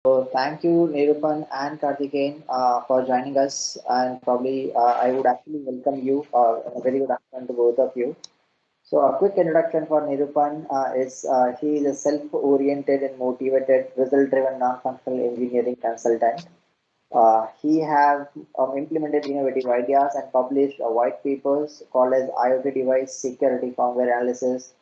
So thank you, Nirupan and Karthikeyan, for joining us. And probably I would actually welcome you. A very good afternoon to both of you. So a quick introduction for Nirupan is he is a self-oriented and motivated, result-driven, non-functional engineering consultant. He have implemented innovative ideas and published white papers called as IoT device security firmware analysis,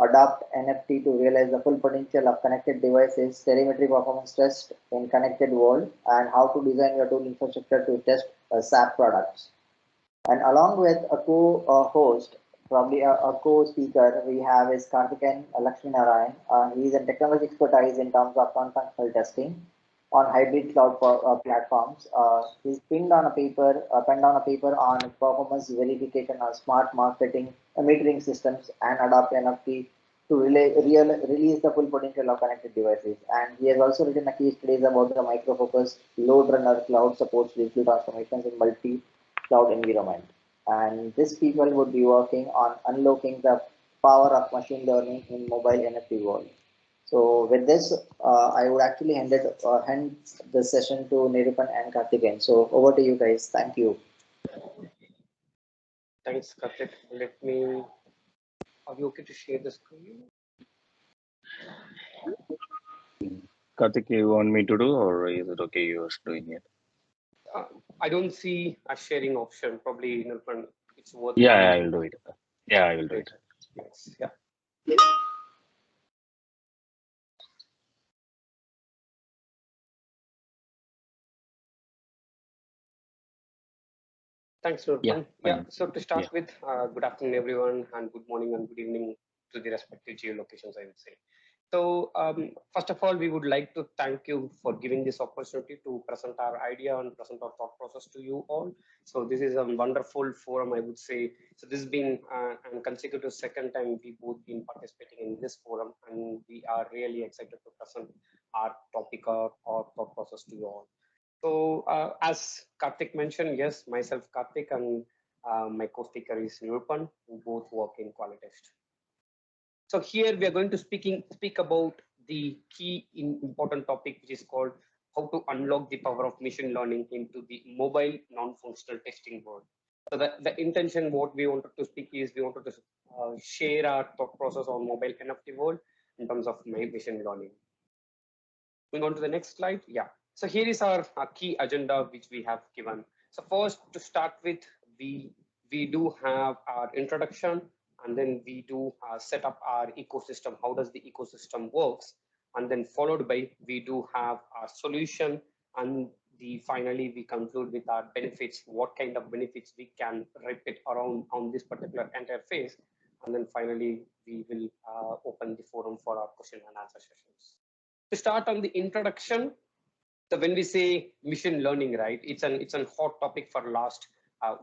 adopt NFT to realize the full potential of connected devices, telemetry performance test in connected world, and how to design your tool infrastructure to test SAP products. And along with a co-host, probably a co-speaker, we have is Karthikeyan Lakshminarayan. He is a technology expertise in terms of non-functional testing on hybrid cloud platforms. He's penned on a paper on performance verification on smart marketing metering systems and adopt NFT to release the full potential of connected devices. And he has also written a case studies about the micro focus load runner cloud supports digital transformations in multi cloud environment. And these people would be working on unlocking the power of machine learning in mobile NFT world. So with this, I would actually hand the session to Nirupan and Karthikeyan. So over to you guys. Thank you. Thanks, Karthik. Let me. Are you okay to share the screen? Karthik, you want me to do, or is it okay you're doing it? I don't see a sharing option. Probably, it's worth. Yeah, I will do it. Yeah, I will do it. Yes. Yeah. Thanks, Nurpan. Yeah. So to start with, good afternoon, everyone, and good morning and good evening to the respective geolocations, I would say. So first of all, we would like to thank you for giving this opportunity to present our idea and present our thought process to you all. So this is a wonderful forum, I would say. So this has been a consecutive second time we both been participating in this forum, and we are really excited to present our topic or thought process to you all. So as Karthik mentioned, yes, myself Karthik and my co-speaker is Nirpan, who both work in Qualitest. So here we are going to speak about the key important topic, which is called how to unlock the power of machine learning into the mobile non-functional testing world. So the intention, what we wanted to speak is we wanted to share our thought process on mobile NFT world in terms of machine learning. Moving on to the next slide. Yeah. So here is our key agenda which we have given. So first, to start with, we do have our introduction, and then we do set up our ecosystem. How does the ecosystem works? And then followed by we do have our solution, and finally we conclude with our benefits. What kind of benefits we can repeat around on this particular interface, and then finally we will open the forum for our question and answer sessions. To start on the introduction, so when we say machine learning, right, it's an hot topic for last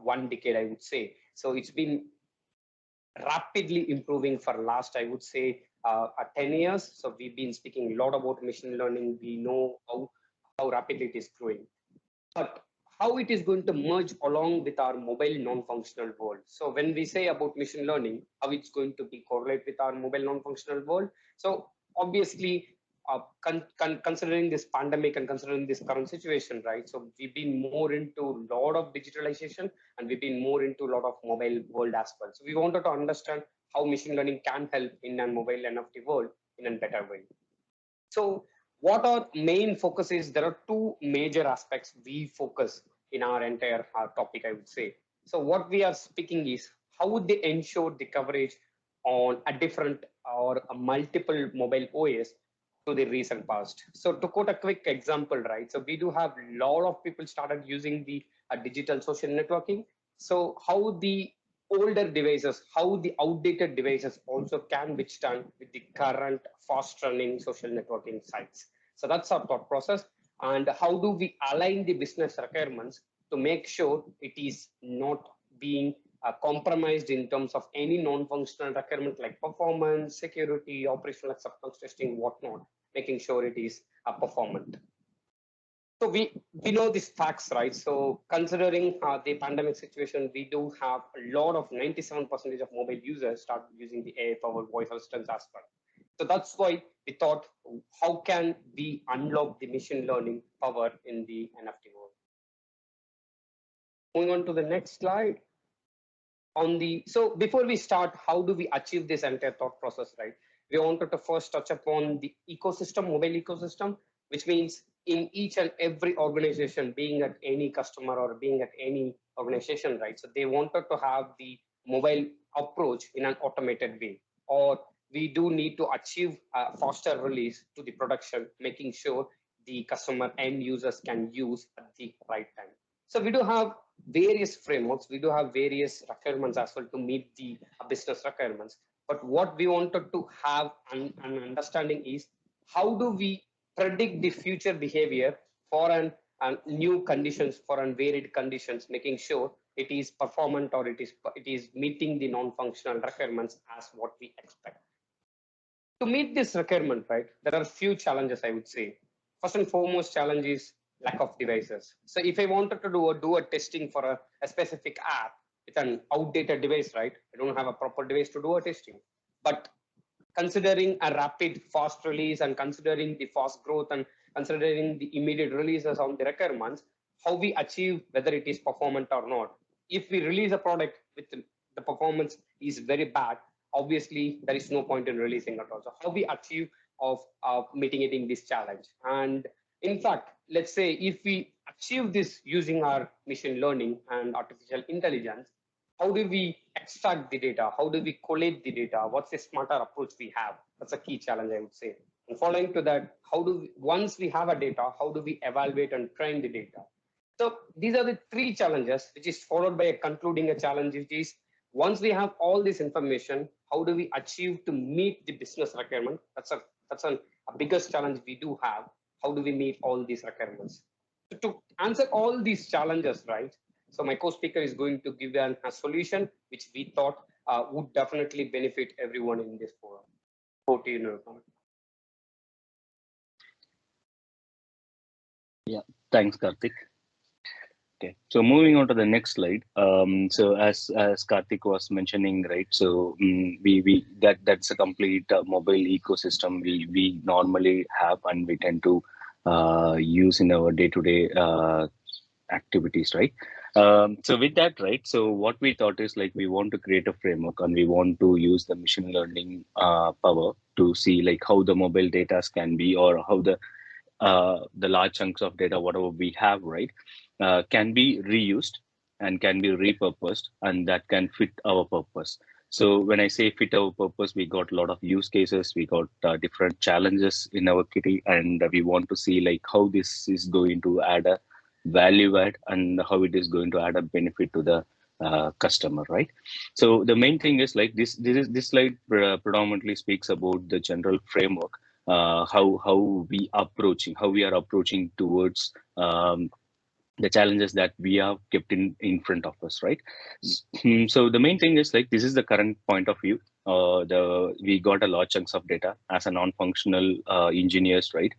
1 decade, I would say. So it's been rapidly improving for last, I would say, 10 years. So we've been speaking a lot about machine learning. We know how rapidly it is growing, but how it is going to merge along with our mobile non-functional world. So when we say about machine learning, how it's going to be correlate with our mobile non-functional world. So obviously, considering this pandemic and considering this current situation, right? So we've been more into a lot of digitalization, and we've been more into a lot of mobile world as well. So we wanted to understand how machine learning can help in a mobile NFT world in a better way. So what our main focus is, there are two major aspects we focus in our entire topic, I would say. So what we are speaking is how would they ensure the coverage on a different or a multiple mobile OS to the recent past. So to quote a quick example, right? So we do have a lot of people started using the digital social networking. So how the older devices, how the outdated devices also can withstand with the current fast running social networking sites. So that's our thought process. And how do we align the business requirements to make sure it is not being compromised in terms of any non-functional requirement like performance, security, operational acceptance testing, whatnot, making sure it is performant. So we know these facts, right? So considering the pandemic situation, we do have a lot of 97% of mobile users start using the AI-powered voice assistants as well. So that's why we thought, how can we unlock the machine learning power in the NFT world? Moving on to the next slide. So before we start, how do we achieve this entire thought process, right? We wanted to first touch upon the ecosystem, mobile ecosystem, which means in each and every organization, being at any customer or being at any organization, right? So they wanted to have the mobile approach in an automated way, or we do need to achieve a faster release to the production, making sure the customer end users can use at the right time. So we do have various frameworks, we do have various requirements as well to meet the business requirements. But what we wanted to have an understanding is, how do we predict the future behavior for an new conditions, for an varied conditions, making sure it is performant or it is meeting the non-functional requirements as what we expect. To meet this requirement, right, there are a few challenges, I would say. First and foremost challenge is lack of devices. So if I wanted to do a testing for a specific app with an outdated device, right, I don't have a proper device to do a testing. But considering a rapid, fast release and considering the fast growth and considering the immediate releases on the requirements, how we achieve whether it is performant or not. If we release a product with the performance is very bad, obviously there is no point in releasing it also. How we achieve of mitigating this challenge. And in fact, let's say if we achieve this using our machine learning and artificial intelligence, how do we extract the data? How do we collate the data? What's the smarter approach we have? That's a key challenge, I would say. And following to that, once we have a data, how do we evaluate and train the data? So these are the three challenges, which is followed by a concluding a challenge, which is, once we have all this information, how do we achieve to meet the business requirement? That's a biggest challenge we do have. How do we meet all these requirements? So to answer all these challenges, right? So my co-speaker is going to give a solution which we thought would definitely benefit everyone in this forum. Over to you, Nirupam. Yeah, thanks, Karthik. Okay, so moving on to the next slide. So as Karthik was mentioning, right? So that's a complete mobile ecosystem we normally have and we tend to use in our day-to-day activities, right? So with that, right? So what we thought is, like, we want to create a framework and we want to use the machine learning power to see like how the mobile data can be, or how the large chunks of data, whatever we have, right, can be reused and can be repurposed, and that can fit our purpose. So when I say fit our purpose, we got a lot of use cases, we got different challenges in our kitty, and we want to see like how this is going to add a value add and how it is going to add a benefit to the customer, right? So the main thing is like this slide predominantly speaks about the general framework, how we are approaching towards the challenges that we have kept in front of us, right? So the main thing is like this is the current point of view. We got a large chunks of data as a non-functional engineers, right?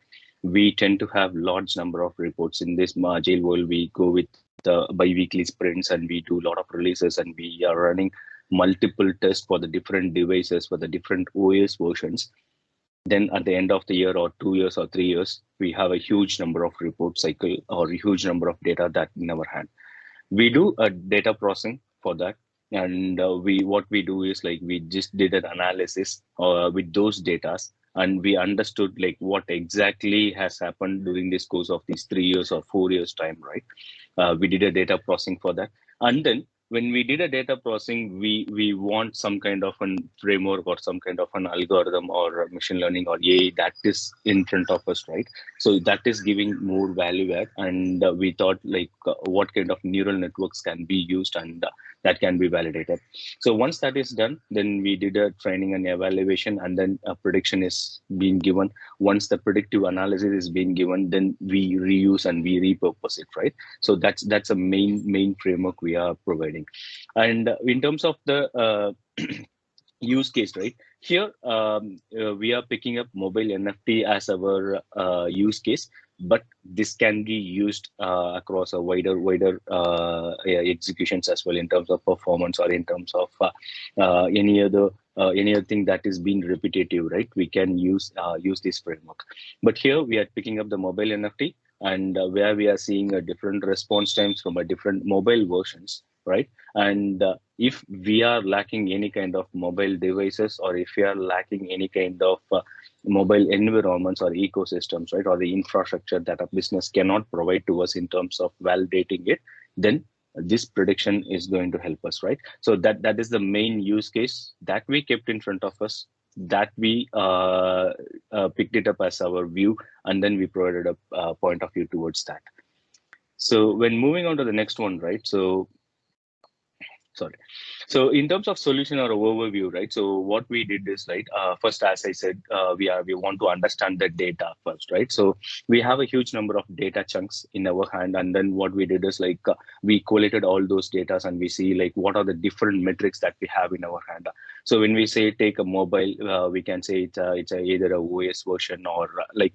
We tend to have large number of reports in this agile world. We go with the bi-weekly sprints and we do a lot of releases, and we are running multiple tests for the different devices, for the different OS versions. Then at the end of the year or 2 years or 3 years, we have a huge number of report cycle or a huge number of data that we never had. We do a data processing for that. And what we do is like we just did an analysis with those data, and we understood like what exactly has happened during this course of these 3 years or 4 years time, right? We did a data processing for that. And then when we did a data processing, we want some kind of an framework or some kind of an algorithm or machine learning or AI that is in front of us, right? So that is giving more value add, and we thought like what kind of neural networks can be used, and that can be validated. So once that is done, then we did a training and evaluation, and then a prediction is being given. Once the predictive analysis is being given, then we reuse and we repurpose it, right? So that's a main framework we are providing. And in terms of the use case, right, here we are picking up mobile NFT as our use case, but this can be used across a wider executions as well, in terms of performance or in terms of any other thing that is being repetitive, right? We can use this framework. But here we are picking up the mobile NFT, and where we are seeing a different response times from a different mobile versions, right? And if we are lacking any kind of mobile devices, or if we are lacking any kind of mobile environments or ecosystems, right, or the infrastructure that a business cannot provide to us in terms of validating it, then this prediction is going to help us, right? So that is the main use case that we kept in front of us, that we picked it up as our view, and then we provided a point of view towards that. So when moving on to the next one, right? So in terms of solution or overview, right? So what we did is, right, first, as I said, we want to understand the data first, right? So we have a huge number of data chunks in our hand, and then what we did is, like, we collated all those data, and we see, like, what are the different metrics that we have in our hand. So when we say take a mobile, we can say it's either a OS version, or like,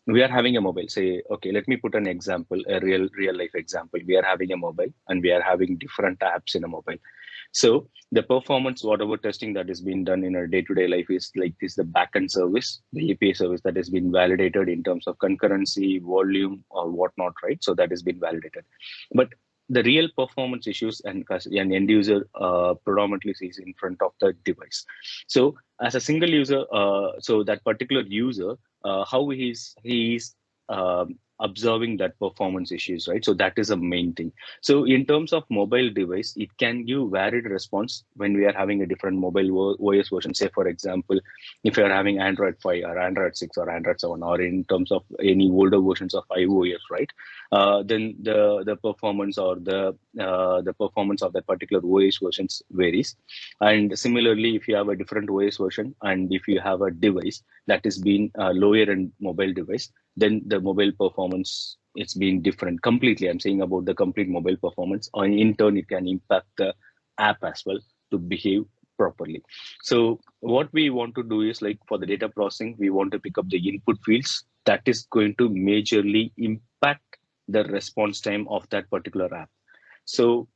we are having a mobile. Say, okay, let me put an example, a real life example. We are having a mobile, and we are having different apps in a mobile. So the performance, whatever testing that is being done in our day-to-day life is like this: the backend service, the API service that has been validated in terms of concurrency, volume, or whatnot, right? So that has been validated. But the real performance issues and an end user predominantly sees in front of the device. So as a single user, so that particular user, how he is observing that performance issues, right? So that is a main thing. So in terms of mobile device, it can give varied response when we are having a different mobile OS version. Say, for example, if you are having Android 5 or Android 6 or Android 7, or in terms of any older versions of iOS, right? Then the performance or the performance of that particular OS versions varies. And similarly, if you have a different OS version, and if you have a device that is being lower end mobile device, then the mobile performance, it's being different completely. I'm saying about the complete mobile performance, and in turn it can impact the app as well to behave properly. So what we want to do is, like, for the data processing, we want to pick up the input fields that is going to majorly impact the response time of that particular app. So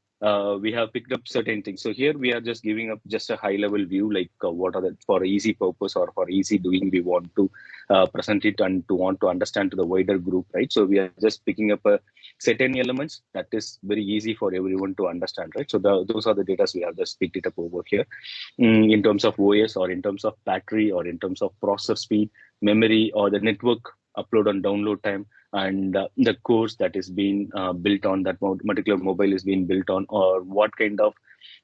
we have picked up certain things. So here we are just giving up just a high level view, like what are the, for easy purpose or for easy doing, we want to present it and to want to understand to the wider group, right? So we are just picking up a certain elements that is very easy for everyone to understand, right? So those are the data we have just picked it up over here in terms of OS, or in terms of battery, or in terms of processor speed, memory, or the network upload and download time, and the course that is being built on that particular mobile is being built on, or what kind of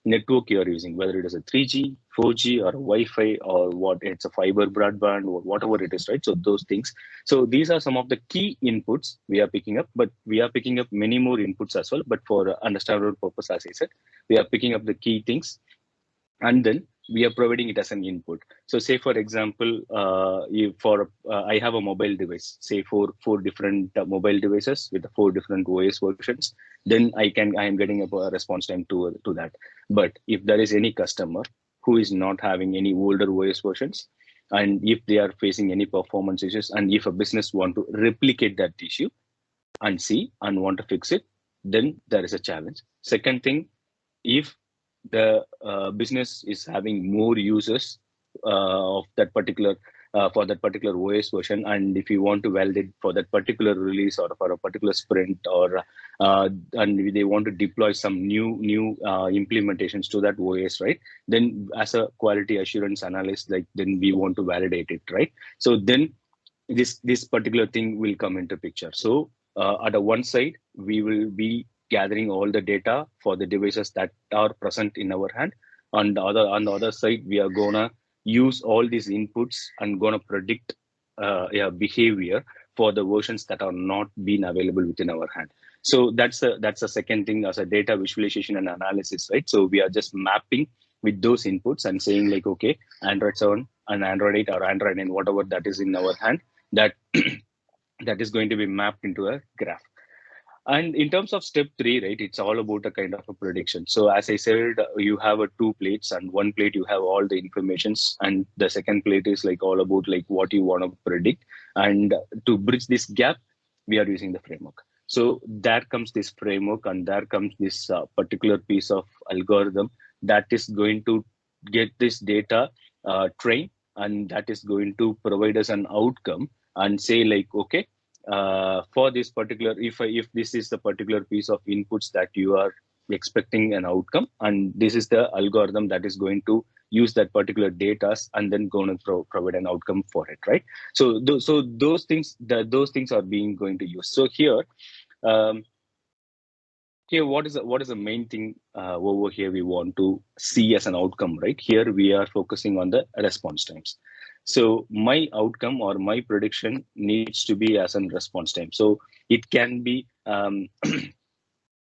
network you are using, whether it is a 3G, 4G, or Wi-Fi, or what it's a fiber broadband, or whatever it is, right? So those things. So these are some of the key inputs we are picking up, but we are picking up many more inputs as well. But for understandable purpose, as I said, we are picking up the key things, and then we are providing it as an input. So say, for example, I have a mobile device, say four different mobile devices with the 4 different OS versions, then I am getting a response time to that. But if there is any customer who is not having any older OS versions, and if they are facing any performance issues, and if a business want to replicate that issue and see and want to fix it, then there is a challenge. Second thing, if the business is having more users of that particular for that particular OS version, and if you want to validate for that particular release or for a particular sprint, or and they want to deploy some new implementations to that OS, right? Then as a quality assurance analyst, like, then we want to validate it, right? So then this particular thing will come into picture. So at the one side, we will be gathering all the data for the devices that are present in our hand. On the other side, we are gonna use all these inputs and gonna predict behavior for the versions that are not being available within our hand. So that's a second thing as a data visualization and analysis, right? So we are just mapping with those inputs and saying, like, okay, Android 7 and Android 8 or Android 9, whatever that is in our hand, that that is going to be mapped into a graph. And in terms of step 3, right, it's all about a kind of a prediction. So as I said, you have 2 plates, and one plate you have all the informations, and the second plate is like all about like what you want to predict. And to bridge this gap, we are using the framework. So there comes this framework, and there comes this particular piece of algorithm that is going to get this data trained, and that is going to provide us an outcome and say like, okay, for this particular, if this is the particular piece of inputs that you are expecting an outcome, and this is the algorithm that is going to use that particular data and then going to provide an outcome for it, right? So those things are being going to use. So here, what is the main thing over here we want to see as an outcome, right? Here we are focusing on the response times. So my outcome or my prediction needs to be as a response time. So it can be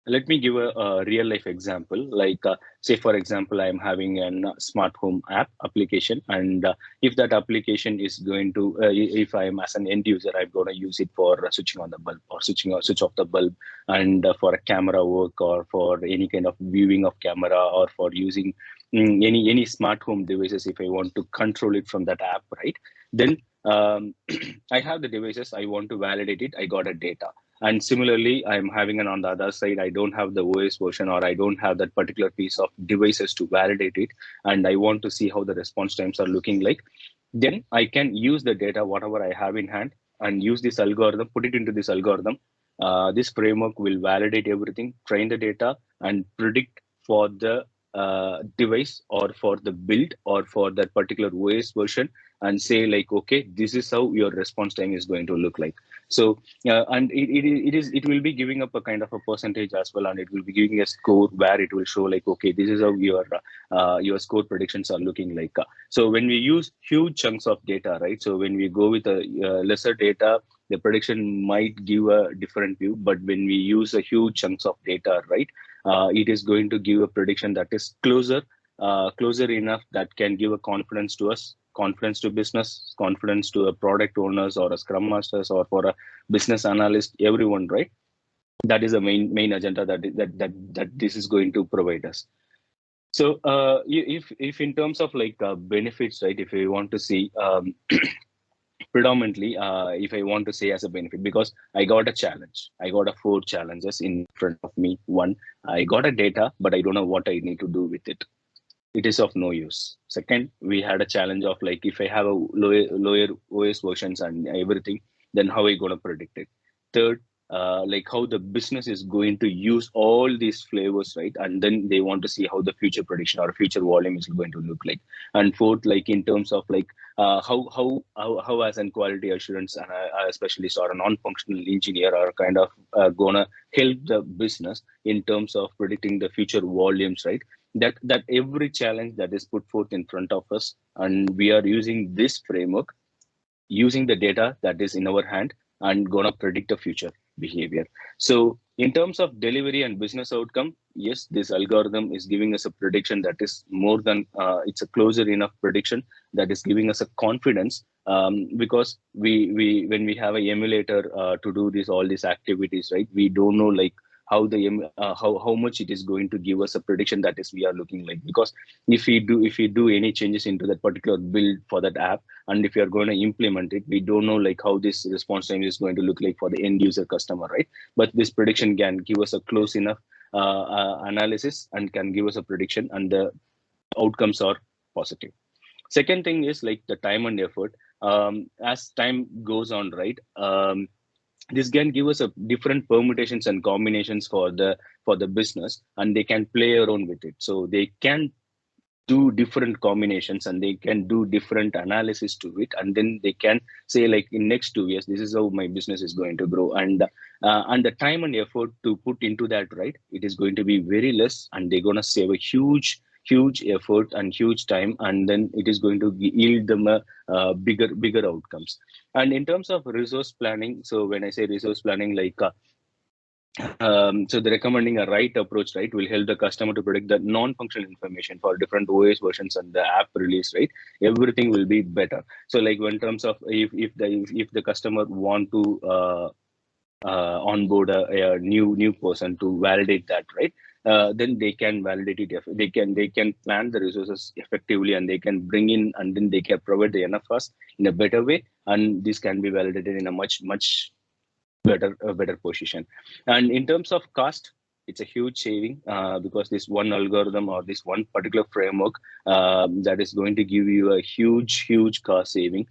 let me give a real life example. Like say for example, I'm having a smart home app application, and if that application is going to, if I'm as an end user, I'm going to use it for switching on the bulb or switch off the bulb, and for a camera work, or for any kind of viewing of camera, or for using any smart home devices. If I want to control it from that app, right? Then I have the devices, I want to validate it, I got a data. And similarly, I'm having an on the other side, I don't have the OS version, or I don't have that particular piece of devices to validate it, and I want to see how the response times are looking like. Then I can use the data, whatever I have in hand, and use this algorithm, put it into this algorithm. This framework will validate everything, train the data, and predict for the device, or for the build, or for that particular OS version, and say like, okay, this is how your response time is going to look like. So and it will be giving up a kind of a percentage as well, and it will be giving a score where it will show like, okay, this is how your score predictions are looking like. So when we use huge chunks of data, right? So when we go with a lesser data, the prediction might give a different view. But when we use a huge chunks of data, right, it is going to give a prediction that is closer enough, that can give a confidence to us, confidence to business, confidence to a product owners or a scrum masters, or for a business analyst, everyone, right? That is the main agenda that this is going to provide us. So if in terms of like benefits, right, if we want to see predominantly, if I want to say as a benefit, because I got a challenge, I got 4 challenges in front of me. One, I got a data, but I don't know what I need to do with it. It is of no use. Second, we had a challenge of like, if I have a lower OS versions and everything, then how are you going to predict it? Third, like how the business is going to use all these flavors, right? And then they want to see how the future prediction or future volume is going to look like. And fourth, like in terms of like how as an quality assurance and a specialist or a non-functional engineer are kind of gonna help the business in terms of predicting the future volumes, right? That every challenge that is put forth in front of us, and we are using this framework, using the data that is in our hand, and gonna predict the future behavior. So in terms of delivery and business outcome, yes, this algorithm is giving us a prediction that is more than it's a closer enough prediction that is giving us a confidence, because we when we have a emulator to do all these activities, right, we don't know like how how much it is going to give us a prediction that is we are looking like. Because if we do any changes into that particular build for that app, and if you are going to implement it, we don't know like how this response time is going to look like for the end user customer, right? But this prediction can give us a close enough analysis and can give us a prediction, and the outcomes are positive. Second thing is like the time and effort. As time goes on, right, this can give us a different permutations and combinations for the business, and they can play around with it. So they can do different combinations, and they can do different analysis to it, and then they can say like, in next 2 years, this is how my business is going to grow. And the time and effort to put into that, right, it is going to be very less, and they're going to save a huge effort and huge time, and then it is going to yield them a bigger outcomes. And in terms of resource planning, so when I say resource planning, like so the recommending a right approach, right, will help the customer to predict the non-functional information for different OS versions and the app release, right? Everything will be better. So like in terms of if the customer want to onboard a new person to validate that, right? Then they can validate it. They can plan the resources effectively, and they can bring in, and then they can provide the NFS in a better way, and this can be validated in a much better position. And in terms of cost, it's a huge saving because this one algorithm or this one particular framework that is going to give you a huge cost saving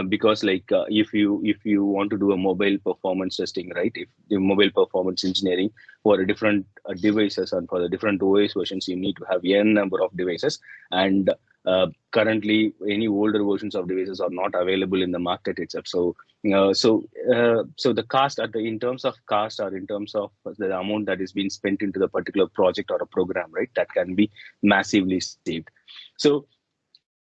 because if you want to do a mobile performance testing, right? If the mobile performance engineering for different devices and for the different OS versions, you need to have n number of devices, and currently any older versions of devices are not available in the market itself. So the cost in terms of cost or in terms of the amount that is being spent into the particular project or a program, right, that can be massively saved. So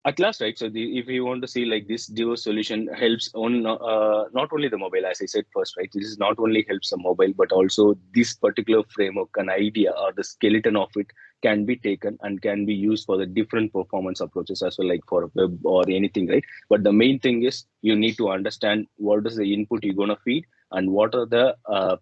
at last, right, so if you want to see like this Duo solution helps on not only the mobile, as I said first, right, this is not only helps the mobile, but also this particular framework, an idea or the skeleton of it can be taken and can be used for the different performance approaches as well, like for web or anything, right? But the main thing is you need to understand what is the input you're going to feed and what are the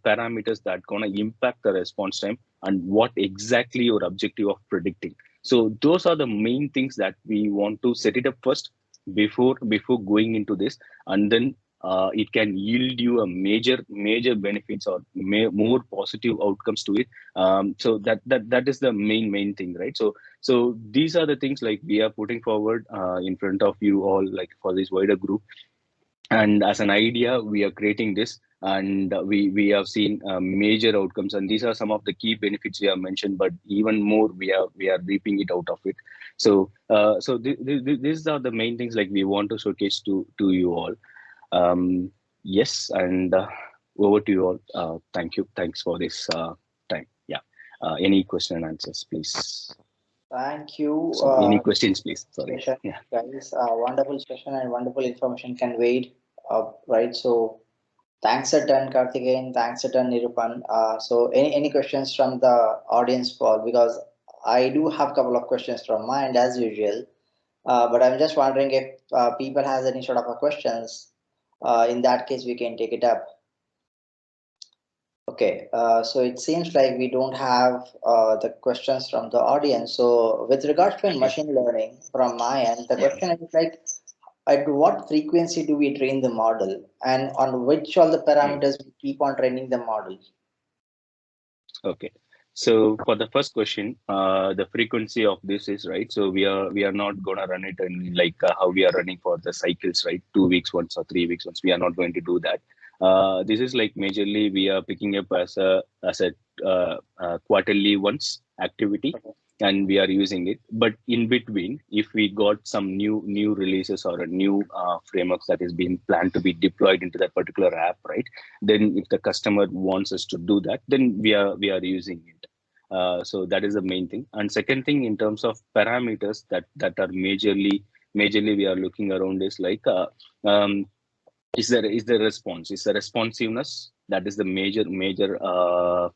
parameters that going to impact the response time and what exactly your objective of predicting. So those are the main things that we want to set it up first before going into this, and then it can yield you a major benefits or more positive outcomes to it. So that is the main thing, right? So these are the things like we are putting forward in front of you all, like for this wider group. And as an idea, we are creating this, and we have seen major outcomes, and these are some of the key benefits we have mentioned. But even more, we are reaping it out of it. So these are the main things like we want to showcase to you all. Yes, and over to you all. Thanks for this time. Yeah. Any question and answers, please? Thank you. So any questions, please? Sorry. Yeah. Guys, wonderful session and wonderful information conveyed. Right. So thanks a ton, Karthikeyan. Thanks a ton, Nirupan. So any questions from the audience, Paul? Because I do have a couple of questions from my end as usual. But I'm just wondering if people has any sort of a questions. In that case, we can take it up. Okay, so it seems like we don't have the questions from the audience. So with regards to machine learning from my end, the question is like, at what frequency do we train the model, and on which all the parameters we keep on training the model? Okay. So for the first question, the frequency of this is right. So we are not gonna run it in like how we are running for the cycles, right? 2 weeks once or 3 weeks once. We are not going to do that. This is like majorly we are picking up as a quarterly once activity, and we are using it. But in between, if we got some new releases or a new frameworks that is being planned to be deployed into that particular app, right? Then if the customer wants us to do that, then we are using it. So that is the main thing. And second thing, in terms of parameters that are majorly we are looking around is like is the response, is the responsiveness. That is the major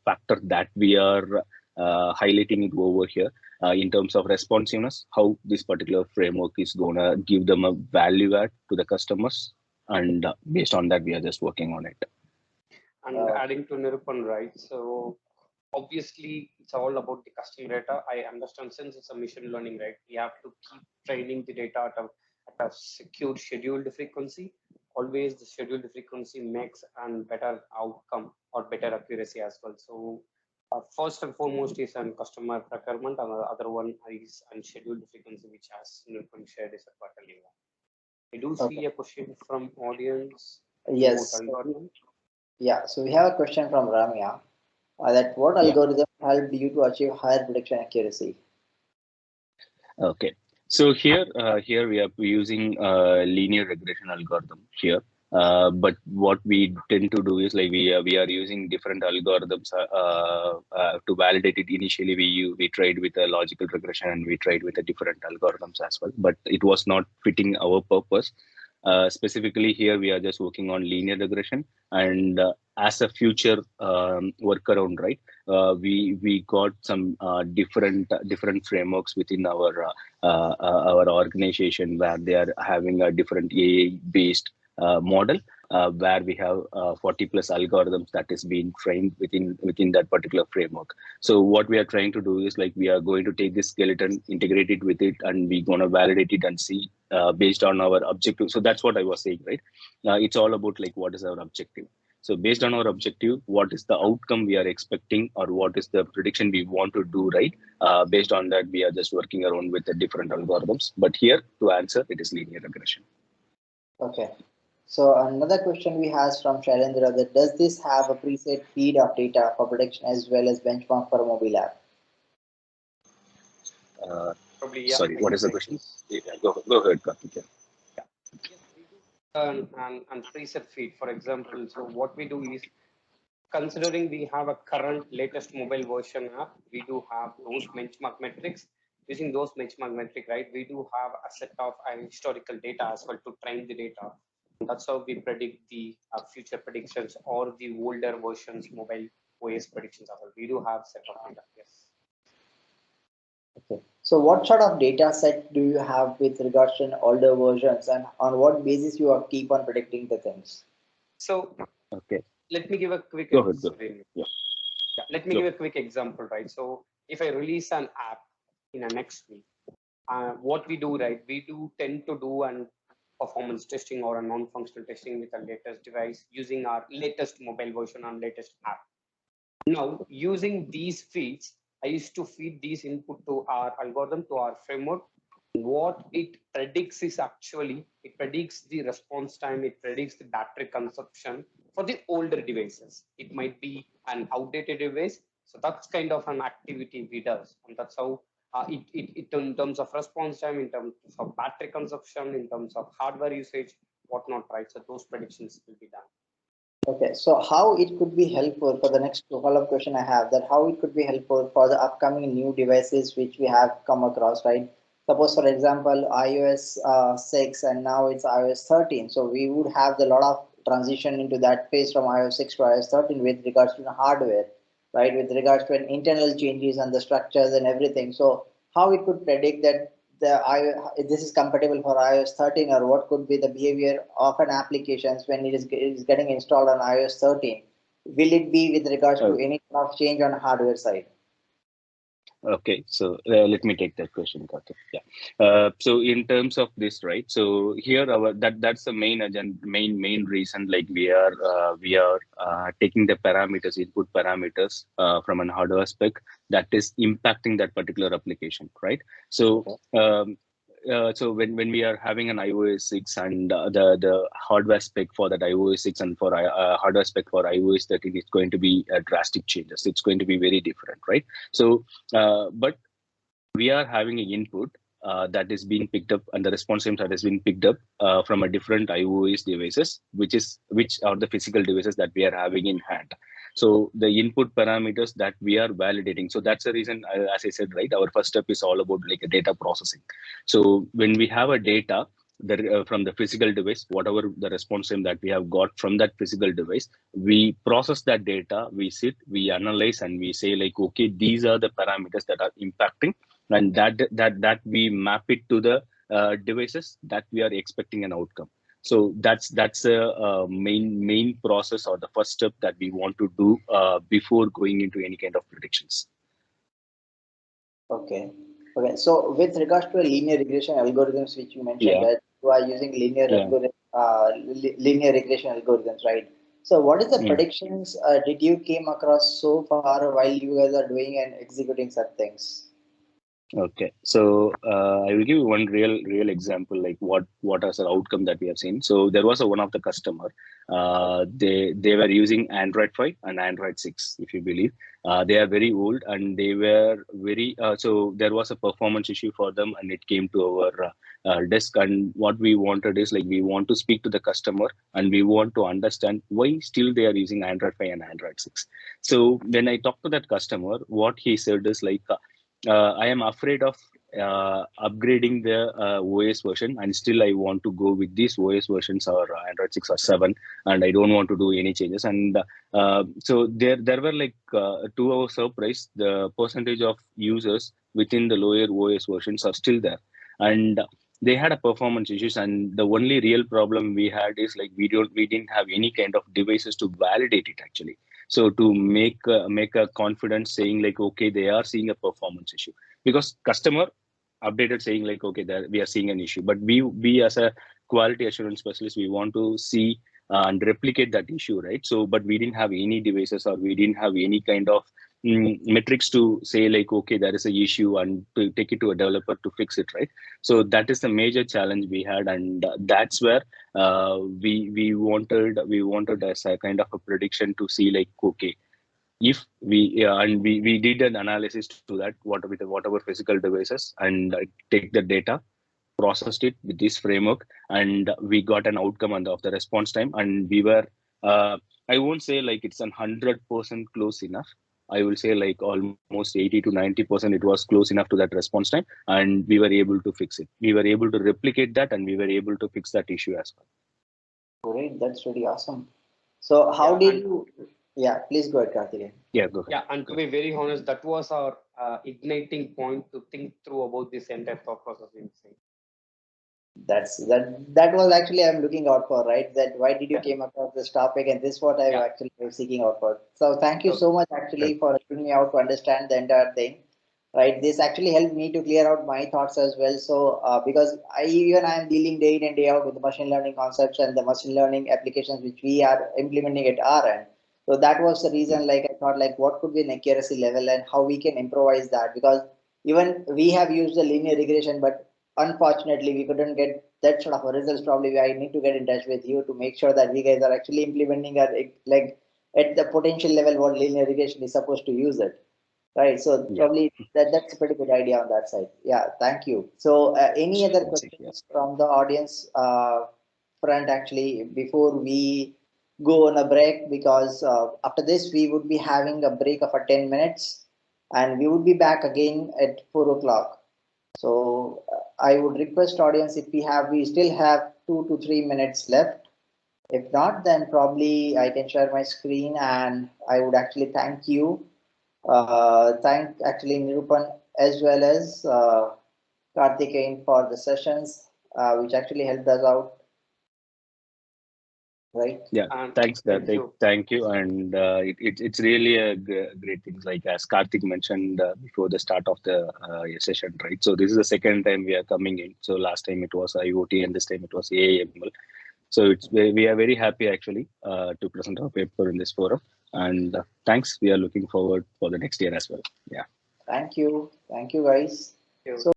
factor that we are highlighting it over here in terms of responsiveness, how this particular framework is gonna give them a value add to the customers, and based on that we are just working on it. And adding to Nirupan, right? So obviously it's all about the customer data. I understand, since it's a machine learning, right, we have to keep training the data at a secure scheduled frequency. Always the scheduled frequency makes a better outcome or better accuracy as well. So first and foremost is on customer procurement, and the other one is unscheduled frequency, which has Nirupan shared is a quarterly one. I do see a question from audience. Yes. Yeah, so we have a question from Ramya. That what algorithm helped you to achieve higher prediction accuracy? Okay, so here we are using linear regression algorithm here. But what we tend to do is like we are using different algorithms to validate it. Initially, we tried with a logical regression and we tried with a different algorithms as well, but it was not fitting our purpose. Specifically here, we are just working on linear regression, and as a future workaround, right? We got some different forms within our organization where they are having a different AI based model where we have 40 plus algorithms that is being trained within that particular framework. So what we are trying to do is like we are going to take this skeleton, integrate it with it, and we're going to validate it and see based on our objective. So that's what I was saying, right? It's all about like what is our objective. So based on our objective, what is the outcome we are expecting, or what is the prediction we want to do, right? Based on that, we are just working around with the different algorithms. But here, to answer, it is linear regression. Okay. So another question we have from Shailendra, that does this have a preset feed of data for prediction as well as benchmark for a mobile app? Probably, yeah. Sorry, what is the question? Yeah, go ahead, Karthik. Yes, we do and preset feed, for example. So what we do is, considering we have a current latest mobile version app, we do have those benchmark metrics. Using those benchmark metric, right, we do have a set of historical data as well to train the data. That's how we predict the future predictions or the older versions mobile OS predictions as well. We do have set of data. Yes. Okay. So what sort of data set do you have with regards to older versions, and on what basis you are keep on predicting the things? So Okay. let me give a quick Go ahead. Yeah, let me give a quick example, right? So if I release an app in a next week, what we do, right? We do tend to do an performance testing or a non-functional testing with our latest device using our latest mobile version and latest app. Now, using these feeds, I used to feed these input to our algorithm, to our framework. What it predicts is actually, it predicts the response time, it predicts the battery consumption for the older devices. It might be an outdated device. So that's kind of an activity we do. And that's how it in terms of response time, in terms of battery consumption, in terms of hardware usage, whatnot, right? So those predictions will be done. Okay, so how it could be helpful for the next follow-up question I have, that how it could be helpful for the upcoming new devices which we have come across, right? Suppose, for example, iOS 6 and now it's iOS 13. So we would have a lot of transition into that phase from iOS 6 to iOS 13 with regards to the hardware, right? With regards to internal changes and the structures and everything. So how it could predict that this is compatible for iOS 13, or what could be the behavior of an applications when it is getting installed on iOS 13? Will it be with regards to any kind of change on hardware side? Okay, so let me take that question, Karthik. Yeah. So in terms of this, right? So here that's the main agenda, main reason. Like we are taking the parameters, input parameters from an hardware spec that is impacting that particular application, right? So so when we are having an iOS 6 and the hardware spec for that iOS 6 and for hardware spec for iOS 13, it's going to be drastic changes. It's going to be very different, right? So but we are having an input that is being picked up, and the response times that has been picked up from a different iOS devices, which are the physical devices that we are having in hand. So the input parameters that we are validating. So that's the reason, as I said, right, our first step is all about like a data processing. So when we have a data from the physical device, whatever the response time that we have got from that physical device, we process that data, we analyze, and we say like, okay, these are the parameters that are impacting, and that we map it to the devices that we are expecting an outcome. So that's a main process, or the first step that we want to do before going into any kind of predictions. Okay. Okay. So with regards to a linear regression algorithms, which you mentioned that you are using linear regression algorithms, right? So what is the predictions did you came across so far while you guys are doing and executing such things? Okay, so I will give you one real example, like what is the outcome that we have seen. So there was one of the customer, they were using Android 5 and Android 6, if you believe. They are very old, and they were very so there was a performance issue for them, and it came to our desk. And what we wanted is like, we want to speak to the customer, and we want to understand why still they are using Android 5 and Android 6. So when I talked to that customer, what he said is like, I am afraid of upgrading the OS version, and still I want to go with these OS versions or Android 6 or 7, and I don't want to do any changes. And so there were like, to our surprise, the percentage of users within the lower OS versions are still there, and they had a performance issues. And the only real problem we had is like, we didn't have any kind of devices to validate it actually. So to make a confidence saying like, okay, they are seeing a performance issue, because customer updated saying like, okay, we are seeing an issue. But we as a quality assurance specialist, we want to see and replicate that issue, right? So, but we didn't have any devices, or we didn't have any kind of metrics to say like, okay, there is an issue, and to take it to a developer to fix it, right? So that is the major challenge we had, and that's where we wanted as a kind of a prediction to see like, okay, if we did an analysis to that, whatever physical devices, and take the data, processed it with this framework, and we got an outcome of the response time, and we were I won't say like it's 100% close enough. I will say like almost 80 to 90% it was close enough to that response time, and we were able to fix it. We were able to replicate that, and we were able to fix that issue as well. Great, that's really awesome. So how did you? Yeah, please go ahead, Karthikeyan. Yeah, go ahead. Yeah, and to be very honest, that was our igniting point to think through about this entire thought process. That was actually I'm looking out for, right? That why did you came across this topic, and this is what I actually was seeking out for. So thank you so much actually for helping me out to understand the entire thing, right? This actually helped me to clear out my thoughts as well. So because I am dealing day in and day out with the machine learning concepts and the machine learning applications which we are implementing at our end. So that was the reason, like I thought, like what could be an accuracy level and how we can improvise that, because even we have used the linear regression, but unfortunately we couldn't get that sort of a results. Probably I need to get in touch with you to make sure that we guys are actually implementing our, like at the potential level what linear regression is supposed to use it, right? So probably that's a pretty good idea on that side. Yeah, thank you. So any other questions from the audience front actually before we go on a break? Because after this we would be having a break of 10 minutes, and we would be back again at 4 o'clock. So I would request audience, if we still have 2 to 3 minutes left. If not, then probably I can share my screen, and I would actually thank you. Thank actually Nirupan as well as Karthikeyan for the sessions, which actually helped us out. Right. Yeah. Thanks, Karthik. Thank you. And it's really a great thing. Like as Karthik mentioned before the start of the session, right? So this is the second time we are coming in. So last time it was IoT, and this time it was AI/ML. So we are very happy actually to present our paper in this forum. And thanks. We are looking forward for the next year as well. Yeah. Thank you. Thank you, guys. Thank you. So